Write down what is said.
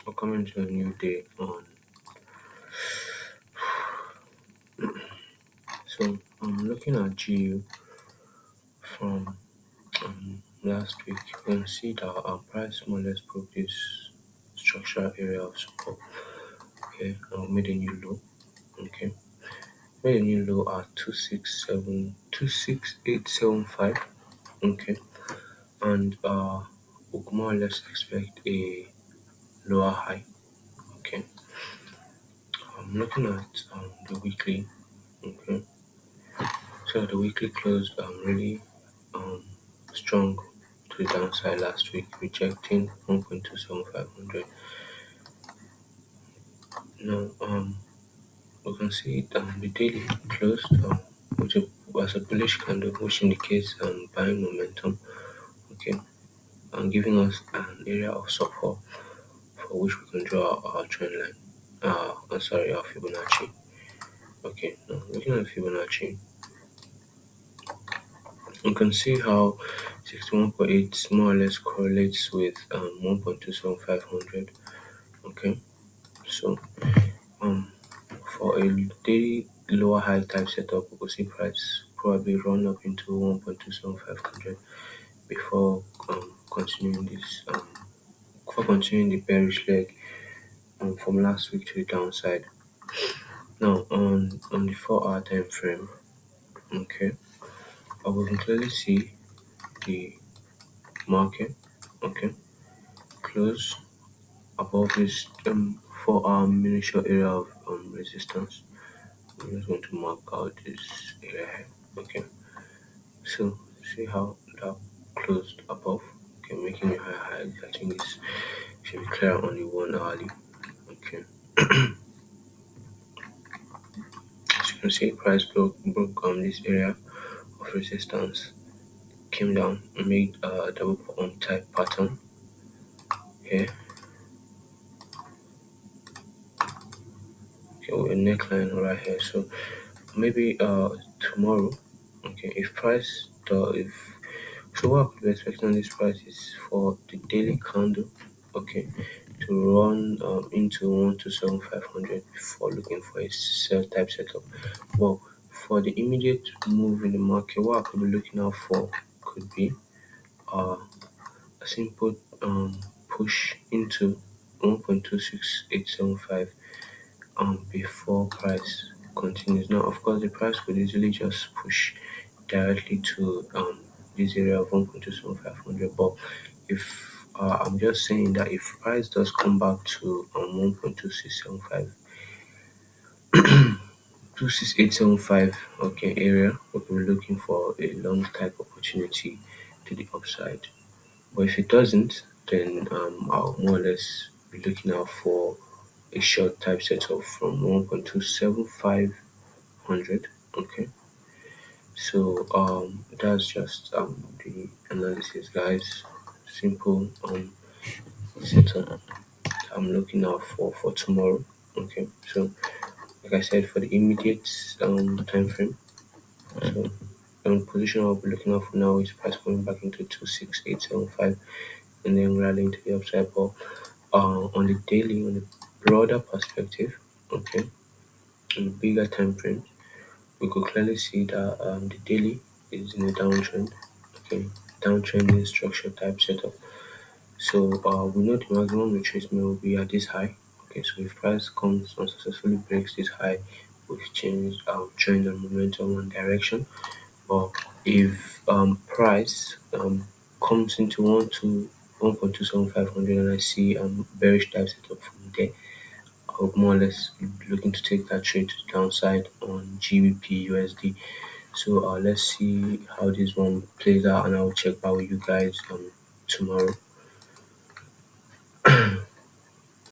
Welcome to a new day on. So I'm looking at GU from last week. You can see that our price more or less broke this structural area of support. Okay, made a new low. Okay, made a new low at 26875. Okay, and we could more or less expect a lower high. Okay, I'm looking at the weekly. Okay, so the weekly closed really um, strong to the downside last week, rejecting 1.27500. Now, we can see the daily closed which was a bullish candle, which indicates buying momentum. Okay, and giving us an area of support for which we can draw our trend line. Our Fibonacci. Okay, now looking at Fibonacci, you can see how 61.8 more or less correlates with 1.27500. Okay, so for a daily lower high type setup, we will see price probably run up into 1.27500 before continuing this before continuing the bearish leg from last week to the downside. Now on the 4-hour time frame, okay, we can clearly see the market, okay, close above this 4-hour miniature area of resistance. I'm just going to mark out this area here. Okay, so see how that closed above. Okay, making a high. I think this should be clear on the 1 hourly. Okay, as you can see, price broke this area of resistance, came down and made a double bottom type pattern here. Okay, with a neckline right here. So maybe tomorrow, okay, if price if so what I could be expecting on this price is for the daily candle, okay, to run into 127,500 before looking for a sell type setup. Well, for the immediate move in the market, what I could be looking out for could be uh, a simple push into 1.26875 before price continues. Now, of course, the price could easily just push directly to this area of 1.27500. But if I'm just saying that if price does come back to 1.2675, 26875, okay, area, we'll be looking for a long type opportunity to the upside. But if it doesn't, then I'll more or less be looking out for a short type setup from 1.27500. Okay, so that's just the analysis, guys. Simple setup I'm looking out for tomorrow. Okay, so like I said, for the immediate time frame, so position I'll be looking out for now is price coming back into 26875 and then rallying to the upside. But on the daily, on the broader perspective, okay, on the bigger time frame, we could clearly see that the daily is in a downtrend. Okay, downtrending structure type setup. So we know the maximum retracement will be at this high. Okay, so if price comes and successfully breaks this high, we've changed our trend and momentum and direction. But if price comes into 1.27500 and I see bearish type setup from there, I'll more or less be looking to take that trade to the downside on GBP So let's see how this one plays out, and I'll check back with you guys tomorrow.